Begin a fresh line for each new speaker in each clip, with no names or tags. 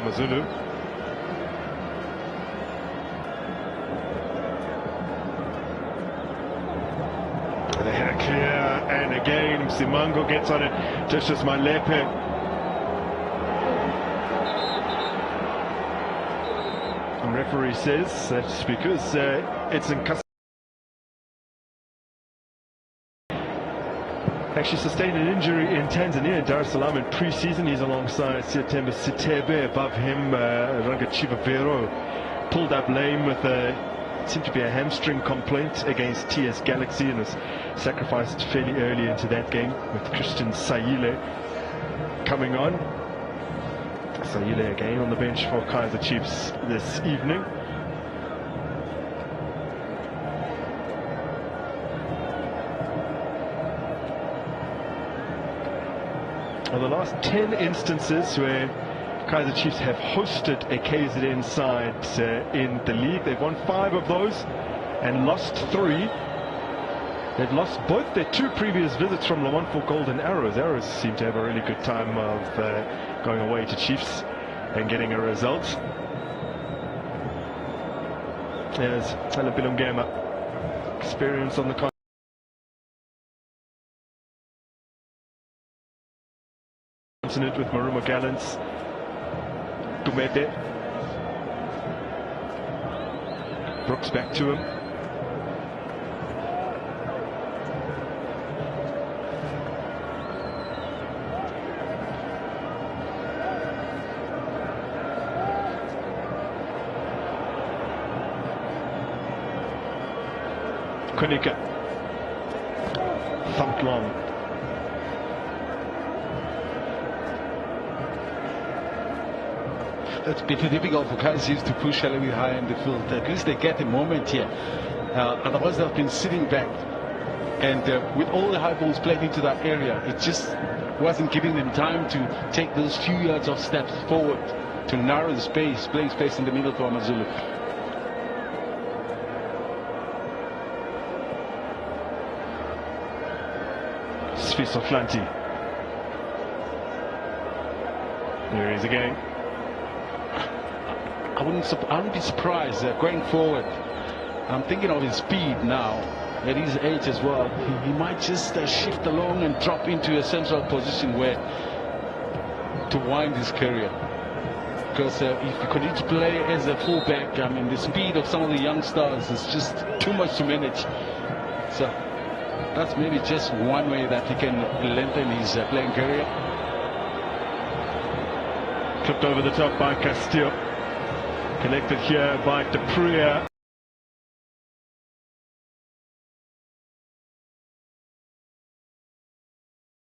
AmaZulu. The header clear, and again Simango gets on it, just as Malepe. The referee says that's because it's in custody. Actually sustained an injury in Tanzania, in Dar es Salaam in pre-season. He's alongside Siatemba Sitebe. Above him, Rangachiva Vero pulled up lame with seemed to be a hamstring complaint against TS Galaxy, and was sacrificed fairly early into that game, with Christian Sayile coming on. Sayile again on the bench for Kaizer Chiefs this evening. Well, the last 10 instances where Kaizer Chiefs have hosted a KZN side in the league, they've won 5 of those and lost 3. They've lost both their 2 previous visits from Le Mans for Golden Arrows. Arrows seem to have a really good time of going away to Chiefs and getting a result. There's Alapilungema, experience on the continent with Marumo Gallants. Tumete. Brooks back to him. Konika. Thumped long.
It's been difficult for Kaizer to push a little bit high in the field. At least they get a moment here. Otherwise, they've been sitting back. And with all the high balls played into that area, it just wasn't giving them time to take those few yards of steps forward to narrow the space, playing space in the middle for AmaZulu.
Sfisoflanti. There he is again.
I wouldn't be surprised going forward. I'm thinking of his speed now at his age as well. He might just shift along and drop into a central position where to wind his career. Because if you continue to play as a fullback, I mean, the speed of some of the young stars is just too much to manage. So that's maybe just one way that he can lengthen his playing career.
Clipped over the top by Castillo. Connected here by Deprea.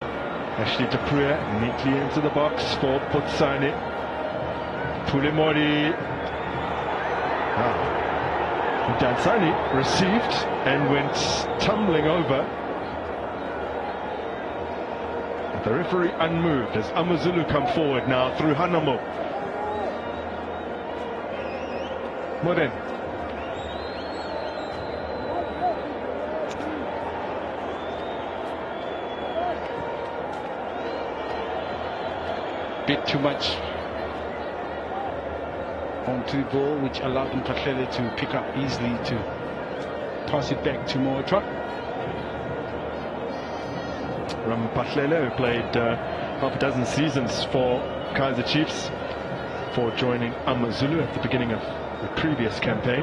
Ashley Deprea neatly into the box for Potsane. Pulemori. Dansani received and went tumbling over. The referee unmoved as AmaZulu come forward now through Hanamo. Moren.
Bit too much onto the ball, which allowed Mpahlele to pick up easily to pass it back to Motra.
Mpahlele, who played half a dozen seasons for Kaizer Chiefs, for joining AmaZulu at the beginning of the previous campaign.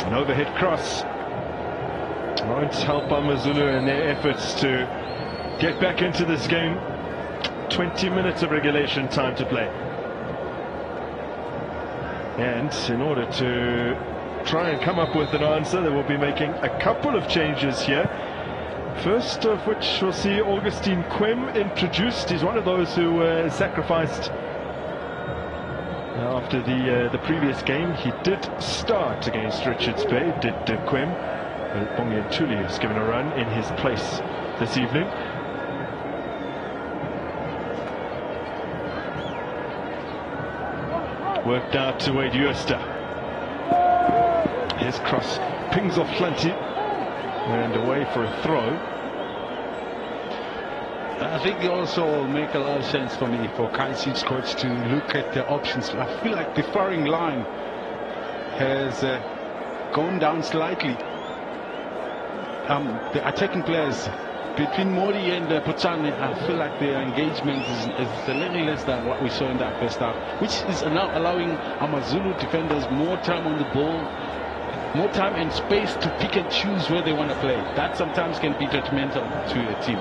An overhead cross won't help AmaZulu in their efforts to get back into this game. 20 minutes of regulation time to play. And in order to try and come up with an answer, they will be making a couple of changes here. First of which we'll see Augustine Quem introduced. He's one of those who sacrificed after the previous game. He did start against Richards Bay, did Quem. Bongi Ntuli has given a run in his place this evening. Worked out to Wade Uster. His cross pings off Flanty and away for a throw.
I think it also will make a lot of sense for me, for Kaizer's coach, to look at the options. I feel like the firing line has gone down slightly. The attacking players between Modi and Putsane, I feel like their engagement is a little less than what we saw in that first half, which is now allowing AmaZulu defenders more time on the ball, more time and space to pick and choose where they want to play. That sometimes can be detrimental to a team.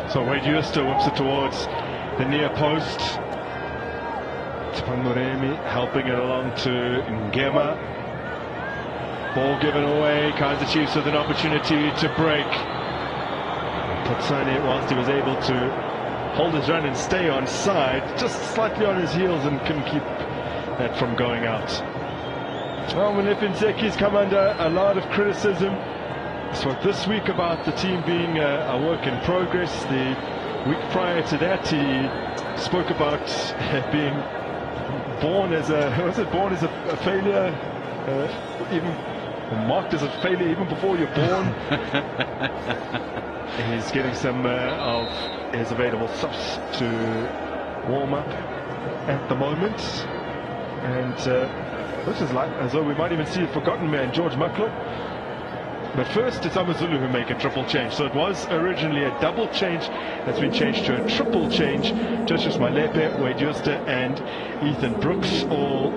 So Wade Uster whips it towards the near post. Tpanguremi helping it along to Ngema. Ball given away. Kaizer Chiefs with an opportunity to break. Putsane, whilst he was able to hold his run and stay on side, just slightly on his heels and couldn't keep that from going out. Well, Malefinseki's come under a lot of criticism. So this week about the team being a work in progress. The week prior to that, he spoke about being born as a failure, even marked as a failure even before you're born. He's getting some of his available subs to warm up at the moment, and this is like as though we might even see a forgotten man, George Mucklow. But first, it's AmaZulu who make a triple change. So it was originally a double change that's been changed to a triple change. Joshua Malepe, Wade Uster and Ethan Brooks all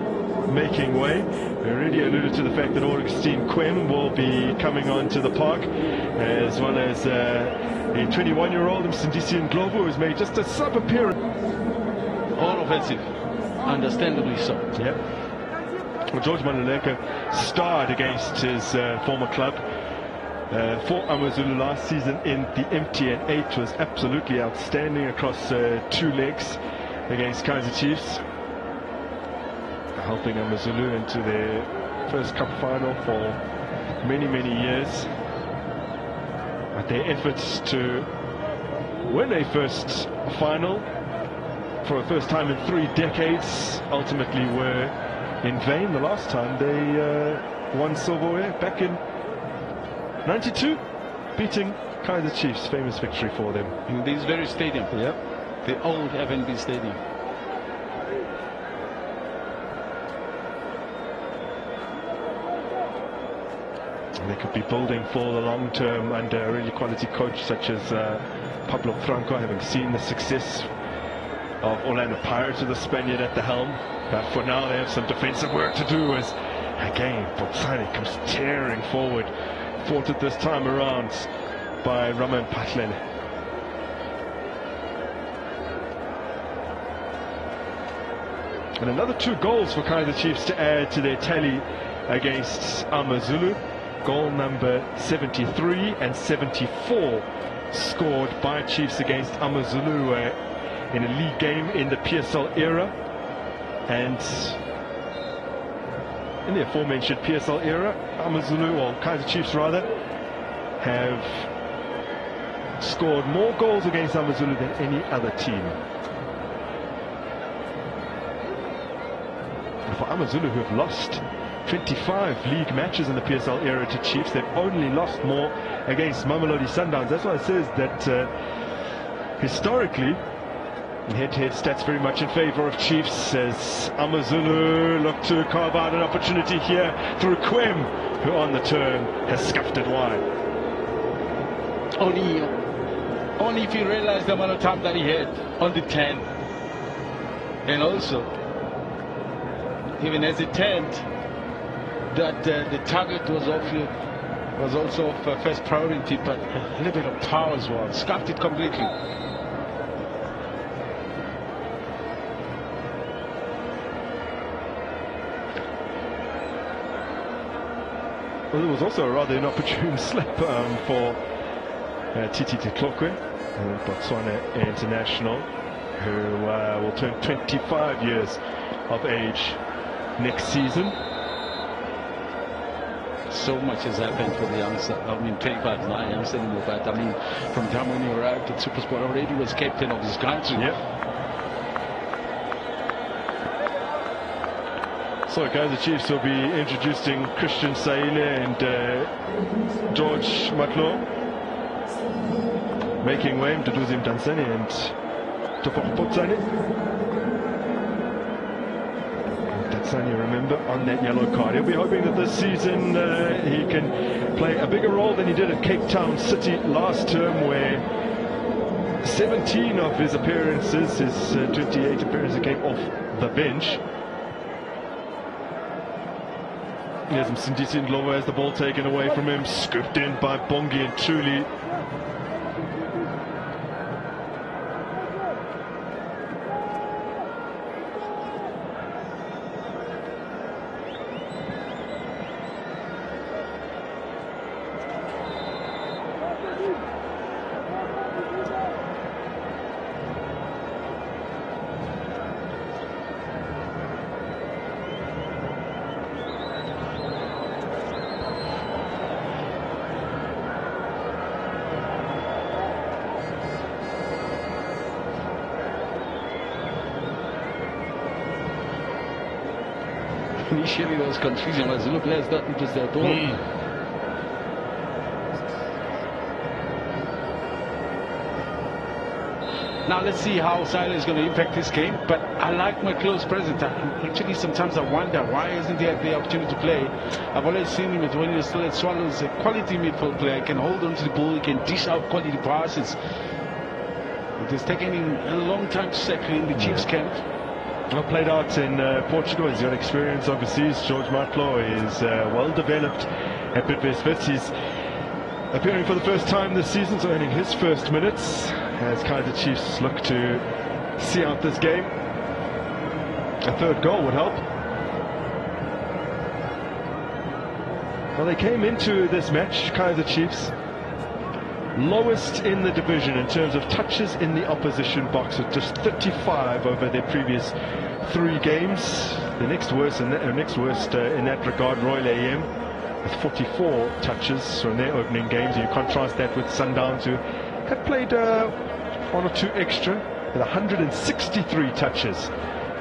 making way. We already alluded to the fact that Augustine Quem will be coming onto the park, as well as a 21-year-old Msindisi Ndlovu, who's made just a sub-appearance.
All offensive, understandably so.
Yep. Well, George Maluleka starred against his former club for AmaZulu last season in the MTN 8, was absolutely outstanding across 2 legs against Kaizer Chiefs, helping AmaZulu into their first cup final for many, many years. But their efforts to win a first final for the first time in 3 decades ultimately were in vain. The last time they won silverware back in '92, beating Kaizer Chiefs. Famous victory for them
in this very stadium.
Yep,
the old FNB Stadium.
They could be building for the long term under a really quality coach such as Pablo Franco, having seen the success of Orlando Pirates with the Spaniard at the helm. But for now they have some defensive work to do, as again Putsane comes tearing forward, thwarted this time around by Raman Patlele. And another 2 goals for Kaizer Chiefs to add to their tally against AmaZulu. Goal number 73 and 74 scored by Chiefs against AmaZulu in a league game in the PSL era. And in the aforementioned PSL era, AmaZulu, or Kaizer Chiefs rather, have scored more goals against AmaZulu than any other team. And for AmaZulu, who have lost 25 league matches in the PSL era to Chiefs, they've only lost more against Mamelodi Sundowns. That's why it says that historically, head-to-head stats very much in favour of Chiefs, as AmaZulu look to carve out an opportunity here through Quem, who on the turn has scuffed it wide.
Only if you realise the amount of time that he had on the 10, and also even as it turned, that the target was also of first priority, but a little bit of power as well, scuffed it completely.
Well, there was also a rather inopportune slip for Titi Teklokwe, Botswana international. who will turn 25 years of age next season.
So much has happened for the youngster. I mean, 25 is not a youngster anymore, but I mean, from the time when he arrived at Supersport already was captain of his country.
Yep. So Kaizer Chiefs will be introducing Christian Saile and George Matlo, making way to Duzim Dansani and Tofok Potsani. Dansani, remember, on that yellow card. He'll be hoping that this season he can play a bigger role than he did at Cape Town City last term, where 17 of his appearances, his 28 appearances, came off the bench. Here's Msindisi Ndlovu has the ball taken away from him, scooped in by Bongi and Truly.
Initially there was confusion, but Zulu players thought it was their ball. Now let's see how Saile is going to impact this game, but I like my close presence. Actually, sometimes I wonder why isn't he had the opportunity to play. I've always seen him as when he was still at Swallows, a quality midfield player. He can hold on to the ball, he can dish out quality passes. It has taken him a long time to settle in the Chiefs camp.
Well played out in Portugal. He's got experience overseas. George Matlo is well developed at Bidvest Wits. He's appearing for the first time this season, so earning his first minutes as Kaizer Chiefs look to see out this game. A third goal would help. Well, they came into this match, Kaizer Chiefs, lowest in the division in terms of touches in the opposition box, with just 35 over their previous 3 games. The next worst in that regard, Royal AM, with 44 touches from their opening games. You contrast that with Sundowns, who had played 1 or 2 extra, with 163 touches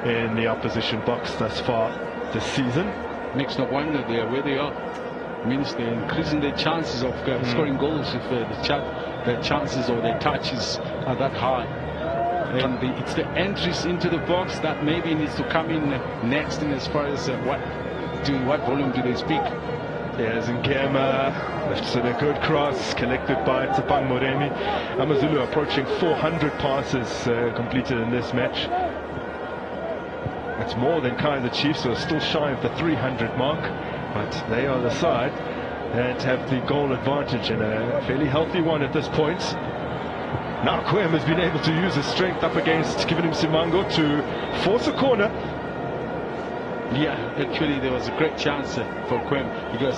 in the opposition box thus far this season.
Makes no wonder they are where they are. Means they're increasing their chances of scoring goals if their chances or their touches are that high. And it's the entries into the box that maybe needs to come in next, in as far as what volume do they speak.
Yes, Nkema lifts in a good cross, collected by Tsapang Moremi. AmaZulu approaching 400 passes completed in this match. That's more than Kaizer Chiefs, who are still shy of the 300 mark. But they are the side that have the goal advantage, and a fairly healthy one at this point. Now Quem has been able to use his strength up against Kivinim Simango to force a corner.
Yeah, actually there was a great chance for Quem, because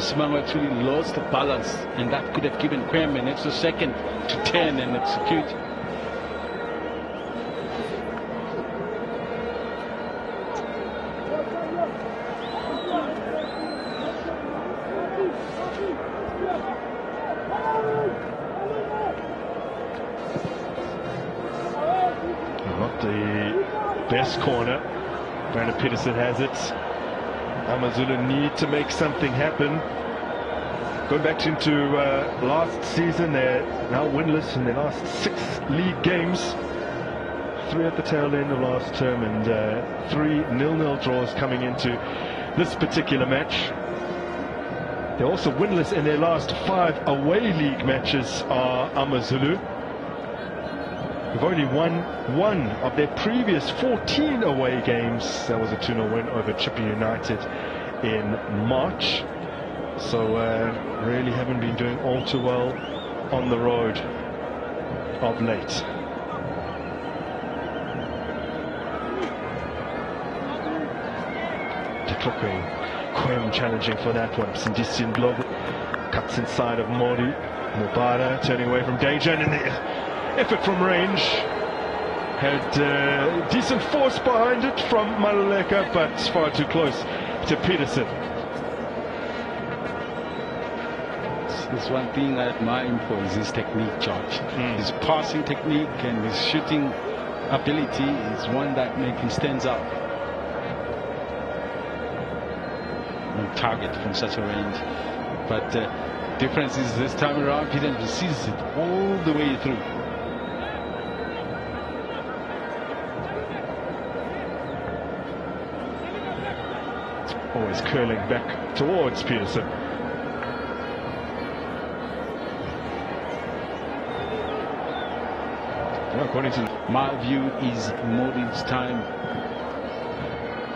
Simango actually lost the balance, and that could have given Quem an extra second to turn and execute.
Not the best corner. Brandon Peterson has it. AmaZulu need to make something happen. Going back into last season, they're now winless in their last 6 league games. 3 at the tail end of last term, and 3 0-0 draws coming into this particular match. They're also winless in their last 5 away league matches, are AmaZulu. They've only won 1 of their previous 14 away games. That was a 2-0 win over Chippy United in March. So really haven't been doing all too well on the road of late. Quem challenging for that one. Msindisi Ndlovu cuts inside of Mori. Mubara turning away from danger, and in the effort from range, Had decent force behind it from Maluleka, but far too close to Peterson.
There's one thing I admire him for is his technique, George. His passing technique and his shooting ability is one that makes him stands out on target from such a range. But difference is this time around, Peterson sees it all the way through.
Always curling back towards Peterson. According to
my view is Modi's time.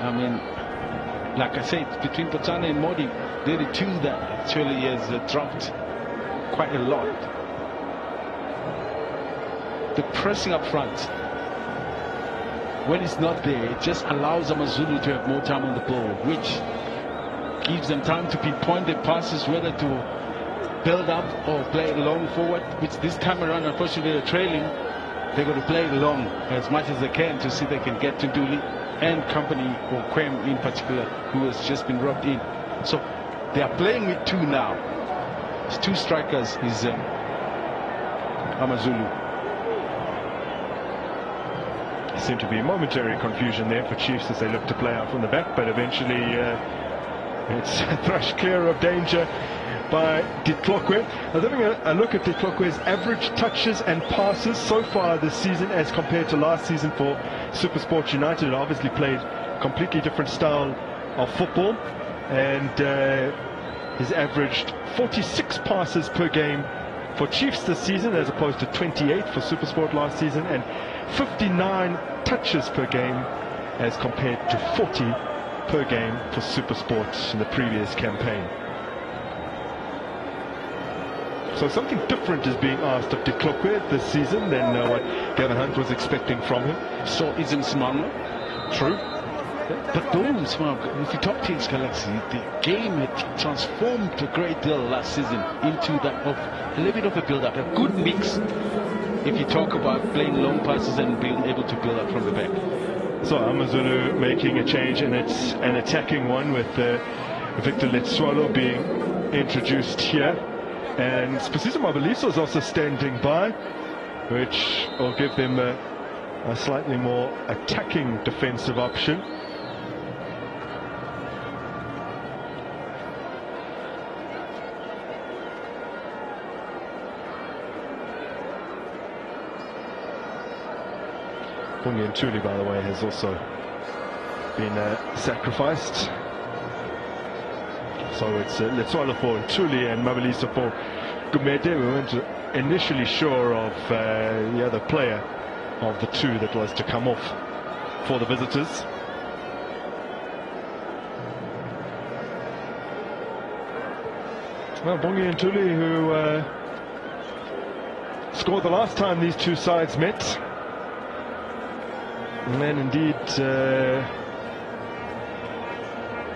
I mean, like I said, between Botswana and Modi, they're the two that actually has dropped quite a lot. The pressing up front, when it's not there, it just allows AmaZulu to have more time on the ball, which gives them time to pinpoint their passes, whether to build up or play long forward, which this time around, unfortunately, they're trailing. They're going to play long as much as they can to see if they can get to Dooley and company, or Quem in particular, who has just been rubbed in. So they are playing with two now. It's two strikers is AmaZulu.
Seemed to be a momentary confusion there for Chiefs as they look to play out from the back, but eventually it's thrashed clear of danger by De Klokwe. I was having a look at De Klokwe's average touches and passes so far this season as compared to last season for SuperSport United. It obviously played a completely different style of football, and he's averaged 46 passes per game for Chiefs this season as opposed to 28 for SuperSport last season, and 59 touches per game as compared to 40 per game for SuperSport in the previous campaign. So something different is being asked of De Klokwe this season than what Gavin Hunt was expecting from him.
So isn't Smano?
True.
But Dome, if you talk to his Galaxy, the game had transformed a great deal last season into that of a little bit of a build-up, a good mix. If you talk about playing long passes and being able to build up from the back.
So AmaZulu making a change, and it's an attacking one with Victor Letswalo being introduced here. And Spasiso Mabaliso is also standing by, which will give them a slightly more attacking defensive option. Bungi and Tuli, by the way, has also been sacrificed. So it's Letswalo for Tuli and Mabaliso for Gumede. We weren't initially sure of the other player of the two that was to come off for the visitors. Well, Bungi and Tuli, who scored the last time these two sides met. And then indeed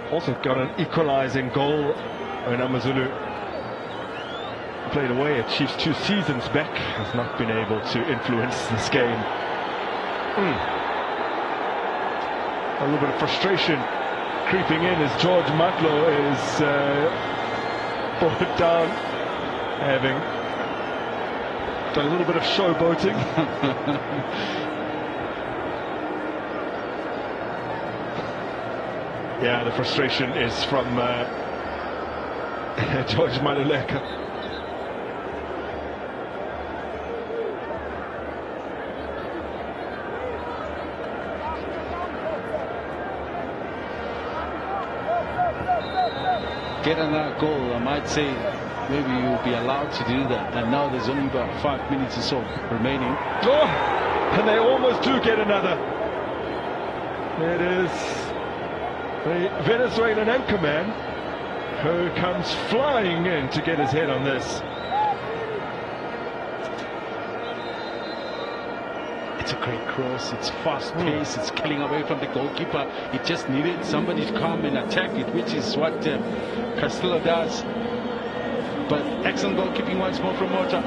also got an equalizing goal when AmaZulu played away at Chiefs 2 seasons back. Has not been able to influence this game. A little bit of frustration creeping in as George Matlo is brought down, having done a little bit of showboating. Yeah, the frustration is from George Maluleka.
Get another goal, I might say maybe you'll be allowed to do that. And now there's only about 5 minutes or so remaining.
Oh, and they almost do get another. It is the Venezuelan anchorman who comes flying in to get his head on this.
It's a great cross, it's fast pace, it's killing away from the goalkeeper. It just needed somebody to come and attack it, which is what Castillo does. But excellent goalkeeping once more from Mota.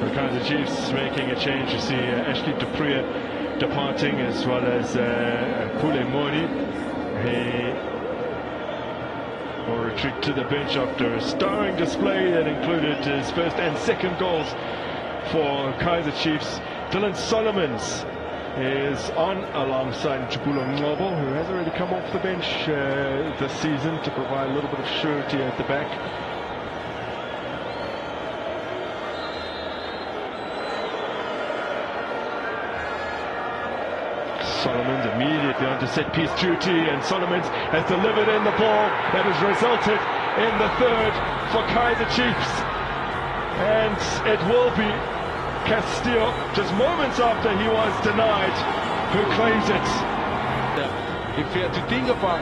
The Kaizer Chiefs making a change. You see Ashley Dupree departing, as well as Pule Mori. He will retreat to the bench after a starring display that included his first and second goals for Kaizer Chiefs. Dylan Solomons is on alongside Chubulo Ngobo, who has already come off the bench this season to provide a little bit of surety at the back. Solomons immediately onto set-piece duty, and Solomons has delivered in the ball that has resulted in the third for Kaizer Chiefs. And it will be Castillo, just moments after he was denied, who claims it.
If you had to think about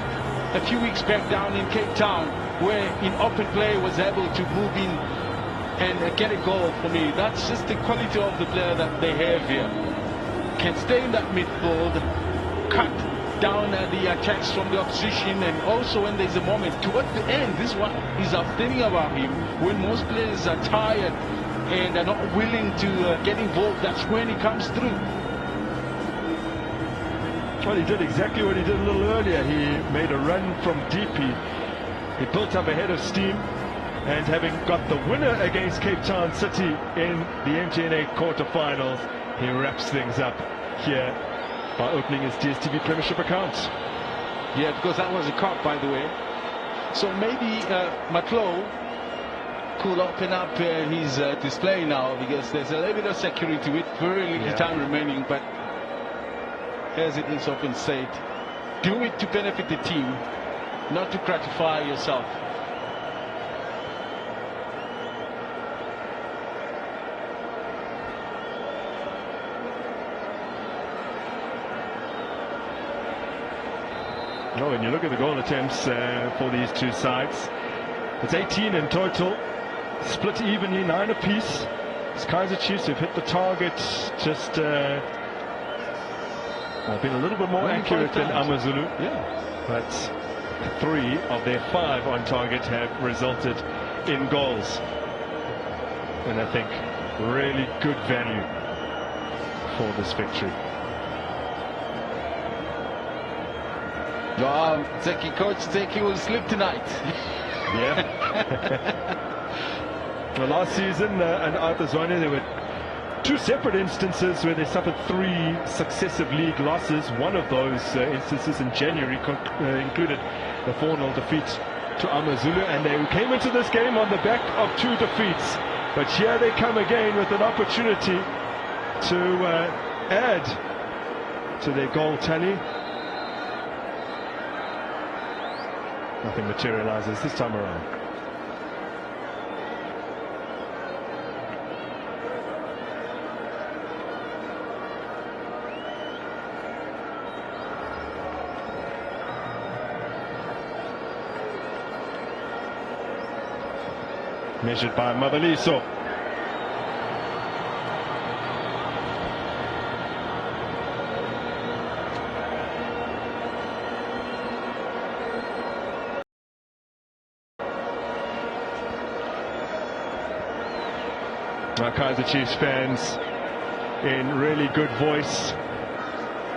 a few weeks back down in Cape Town, where in open play was able to move in and get a goal, for me, that's just the quality of the player that they have here. Can stay in that midfield, cut down the attacks from the opposition, and also when there's a moment towards the end, this is what is outstanding about him. When most players are tired and are not willing to get involved, that's when he comes through.
Well, he did exactly what he did a little earlier. He made a run from deep. He built up a head of steam, and having got the winner against Cape Town City in the MTN8 quarterfinals, he wraps things up here by opening his DStv Premiership account.
Yeah, because that was a cop, by the way. So maybe Matlo could open up his display now, because there's a little bit of security with very little time remaining. But as it is often said, do it to benefit the team, not to gratify yourself.
Oh, when you look at the goal attempts for these two sides, it's 18 in total, split evenly, 9 apiece. It's Kaizer Chiefs who've hit the target just been a little bit more accurate than AmaZulu.
Yeah.
But 3 of their 5 on target have resulted in goals. And I think really good value for this victory.
Coach Zeki will sleep tonight.
Yeah. Well, last season and Artazwane, there were 2 separate instances where they suffered 3 successive league losses. One of those instances in January included the 4-0 defeat to AmaZulu, and they came into this game on the back of 2 defeats. But here they come again with an opportunity to add to their goal tally. Nothing materializes this time around. Measured by Mabaliso. Our Kaizer Chiefs fans in really good voice.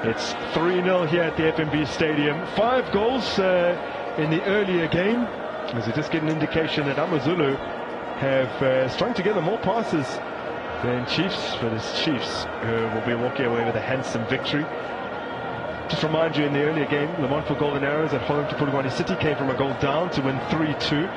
It's 3-0 here at the FNB Stadium. 5 goals in the earlier game, as we just get an indication that AmaZulu have strung together more passes than Chiefs, but it's Chiefs who will be walking away with a handsome victory. Just remind you, in the earlier game, Le Mans for Golden Arrows at home to Polokwane City came from a goal down to win 3-2.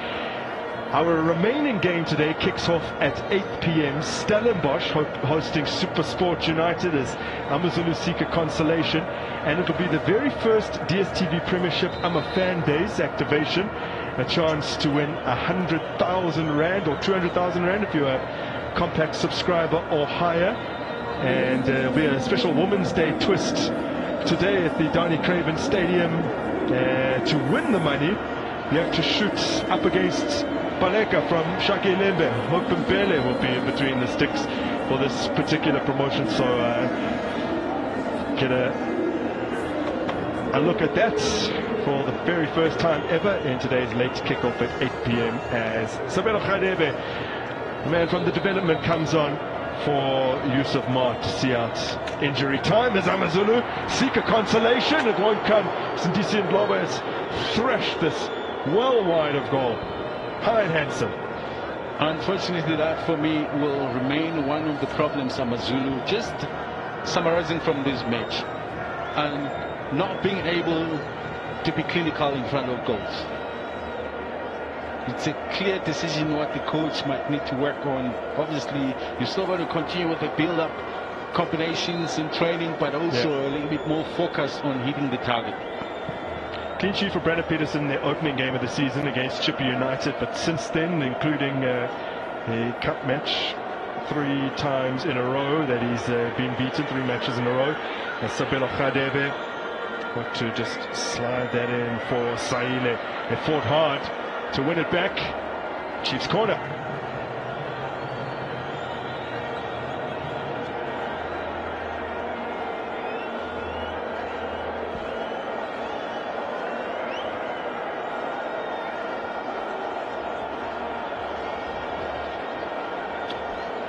Our remaining game today kicks off at 8 p.m. Stellenbosch hosting SuperSport United as AmaZulu seek a consolation, and it'll be the very first DStv Premiership Fan Days activation, a chance to win 100,000 Rand or 200,000 Rand if you're a compact subscriber or higher. And there'll be a special Women's Day twist today at the Donny Craven Stadium. To win the money, you have to shoot up against Baleka from Shaki Lembe. Hope Mbele will be in between the sticks for this particular promotion. So get a look at that for the very first time ever in today's late kickoff at 8 p.m. as Sabelo Khadebe, the man from the development, comes on for Yusuf Mart to see out injury time as AmaZulu seek a consolation. It won't come. Sindisi Ndlovu has thrashed this well wide of goal. High and handsome.
Unfortunately, that for me will remain one of the problems AmaZulu, just summarizing from this match, and not being able to be clinical in front of goals. It's a clear decision what the coach might need to work on. Obviously, you're still going to continue with the build-up combinations in training, but also a little bit more focus on hitting the target.
Clean sheet for Brandon Peterson in the opening game of the season against Chippa United, but since then, including a cup match 3 times in a row that he's been beaten, 3 matches in a row. Sabelo Khadebe got to just slide that in for Saile. They fought hard to win it back. Chiefs corner.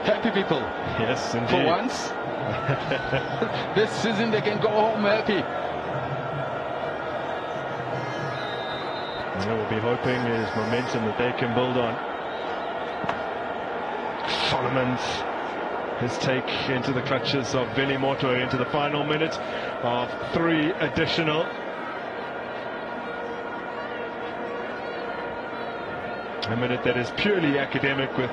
Happy people.
Yes, indeed.
For once, this season they can go home happy.
We'll be hoping is momentum that they can build on. Solomon's his take into the clutches of Vili Moto into the final minute of 3 additional. A minute that is purely academic, with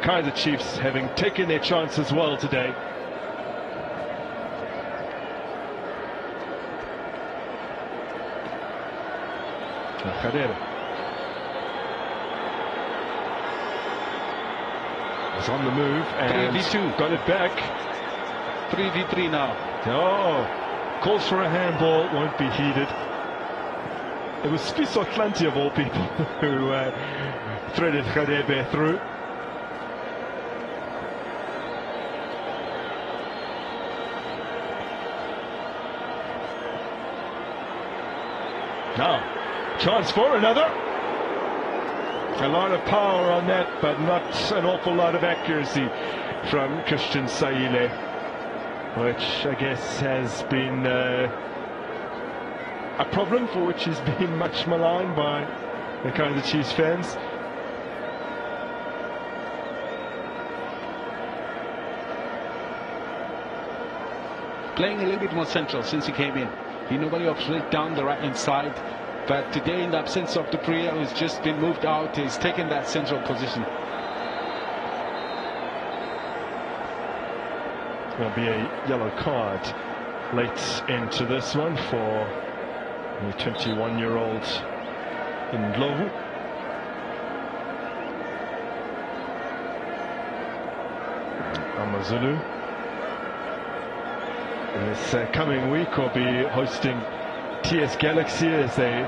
Kaizer Chiefs having taken their chance as well today. Khadebe was on the move and
3v2.
got it back.
3v3 now.
Oh, calls for a handball, won't be heeded. It was Spiso Atlanti of all people who threaded Khadebe through. Now, chance for another. A lot of power on that, but not an awful lot of accuracy from Christian Saile, which I guess has been a problem for which he's been much maligned by the Kaizer Chiefs fans.
Playing a little bit more central since he came in. He normally operates down the right-hand side, but today, in the absence of the Priya, who's just been moved out, he's taken that central position.
There'll be a yellow card late into this one for the 21-year-old Ndlovu. AmaZulu this coming week will be hosting TS Galaxy as they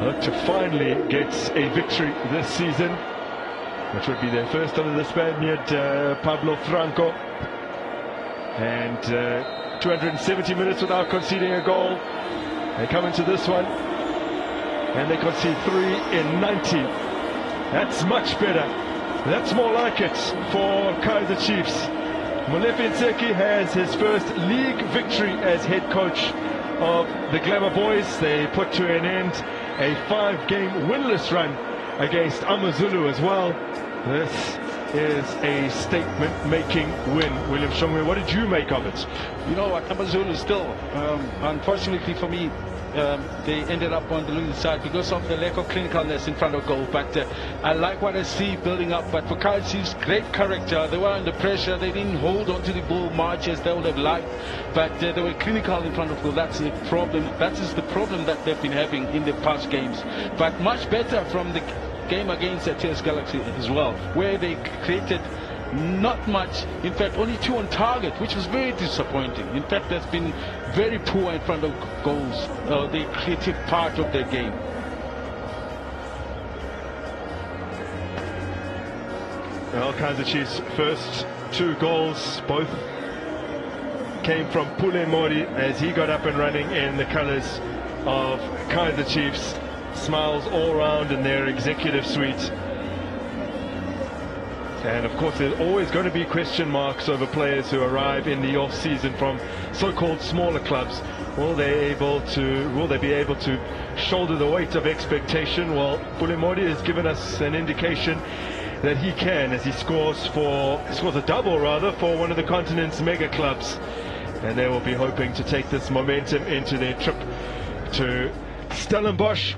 look to finally get a victory this season, which would be their first under the Spaniard Pablo Franco. And 270 minutes without conceding a goal. They come into this one and they concede 3 in 90. That's much better. That's more like it for Kaizer Chiefs. Molefe Ntseki has his first league victory as head coach of the Glamour Boys. They put to an end a 5-game winless run against AmaZulu as well. This is a statement-making win. William Shongwe, what did you make of it?
You know what, AmaZulu still, unfortunately for me, they ended up on the losing side because of the lack of clinicalness in front of goal. But I like what I see building up. But for Kaizer Chiefs, great character. They were under pressure. They didn't hold on to the ball much as they would have liked. But they were clinical in front of goal. That's the problem. That is the problem that they've been having in the past games. But much better from the game against the TS Galaxy as well, where they created not much, in fact only 2 on target, which was very disappointing. In fact, that's been very poor in front of goals, the creative part of their game.
Well, Kaizer Chiefs' first 2 goals both came from Pule Mori as he got up and running in the colours of Kaizer Chiefs. Smiles all round in their executive suite. And of course, there's always going to be question marks over players who arrive in the off-season from so-called smaller clubs. Will they be able to shoulder the weight of expectation? Well, Pulemodi has given us an indication that he can, as he scores a double rather for one of the continent's mega clubs, and they will be hoping to take this momentum into their trip to Stellenbosch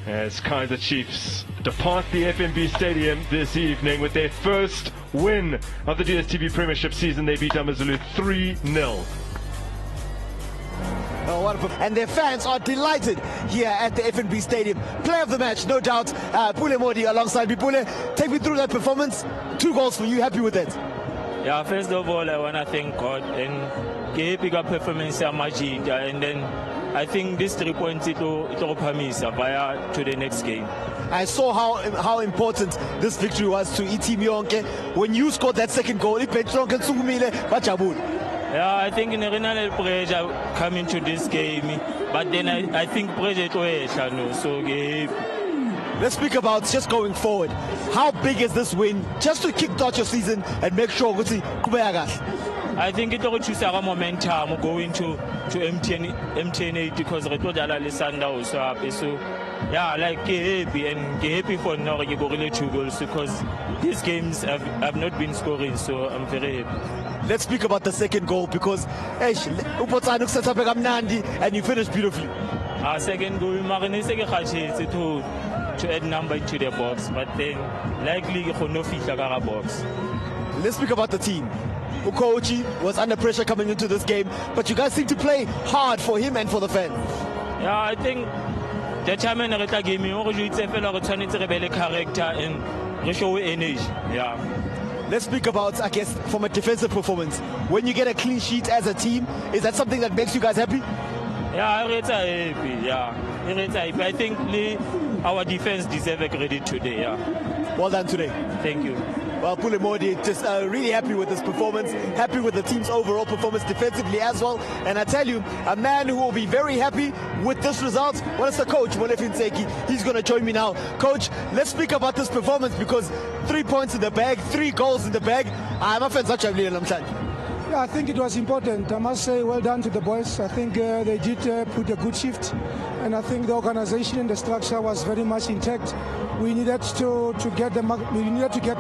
as Kaizer Chiefs depart the FNB Stadium this evening with their first win of the DStv Premiership season. They beat AmaZulu 3-0.
And their fans are delighted here at the FNB Stadium. Player of the match, no doubt, Pulemodi alongside me. Pule, take me through that performance. 2 goals for you, happy with it?
Yeah, first of all, I want to thank God and pick up performance and then I think this 3 points it will via to the next game.
I saw how important this victory was to Team Yonke. When you scored that second goal,
yeah, I think in the pressure coming to this game, but then I think pressure to so
let's speak about just going forward. How big is this win just to kick-start your season and make sure
I think it will choose our momentum going to MTN8 because so yeah, like happy for now you go really 2 goals because these games have not been scoring, so I'm very happy.
Let's speak about the second goal because and you finished beautifully.
Second goal to add number to the box, but then likely no fit box.
Let's speak about the team. Ukochi was under pressure coming into this game, but you guys seem to play hard for him and for the fans.
Yeah, I think the time in the game, it's a fellow character and show energy. Yeah.
Let's speak about, I guess, from a defensive performance. When you get a clean sheet as a team, is that something that makes you guys happy?
Yeah, I'm happy. Yeah, I think our defense deserves a credit today. Yeah.
Well done today.
Thank you.
Well, Pulemodi, just really happy with this performance, happy with the team's overall performance defensively as well. And I tell you, a man who will be very happy with this result, well, it's the coach, Molefi Ntseki. He's going to join me now. Coach, let's speak about this performance because 3 points in the bag, 3 goals in the bag. I'm a fan such a
Yeah, I think it was important. I must say well done to the boys. I think they did put a good shift, and I think the organization and the structure was very much intact. We needed to get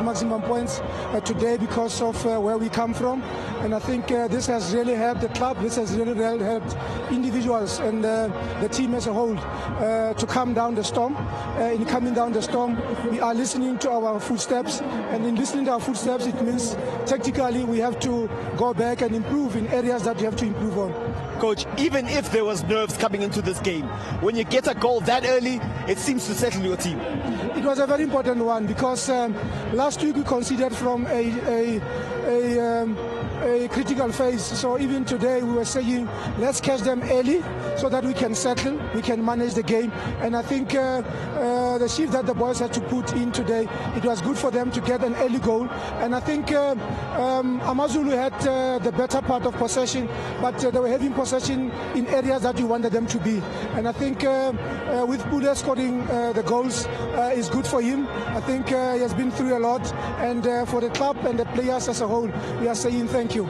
maximum points today because of where we come from, and I think this has really helped the club. This has really helped individuals and the team as a whole to calm down the storm. In coming down the storm, we are listening to our footsteps, and in listening to our footsteps, it means tactically we have to go back and improve in areas that you have to improve on.
Coach, even if there was nerves coming into this game, when you get a goal that early, it seems to settle your team.
It was a very important one because last week we considered from a critical phase. So even today we were saying let's catch them early so that we can settle, we can manage the game. And I think the shift that the boys had to put in today, it was good for them to get an early goal. And I think AmaZulu had the better part of possession, but they were having possession in areas that we wanted them to be. And I think with Pule scoring the goals is good for him. I think he has been through a lot, and for the club and the players as a whole, we are saying thank you.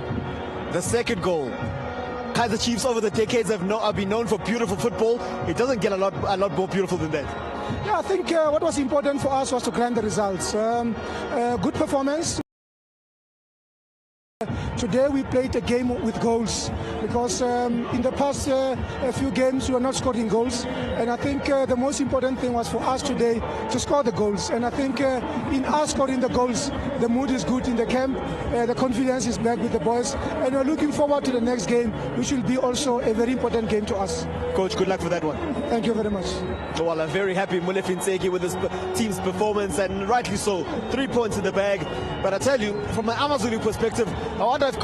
The second goal. Kaizer Chiefs over the decades have been known for beautiful football. It doesn't get a lot more beautiful than that.
Yeah, I think what was important for us was to grind the results. Good performance. Today we played a game with goals because in the past a few games we were not scoring goals, and I think the most important thing was for us today to score the goals. And I think in us scoring the goals, the mood is good in the camp, the confidence is back with the boys, and we're looking forward to the next game, which will be also a very important game to us.
Coach, good luck for that one.
Thank you very much.
Well, I'm very happy Molefi Ntseki with his team's performance, and rightly so. 3 points in the bag. But I tell you, from an AmaZulu perspective, I wonder if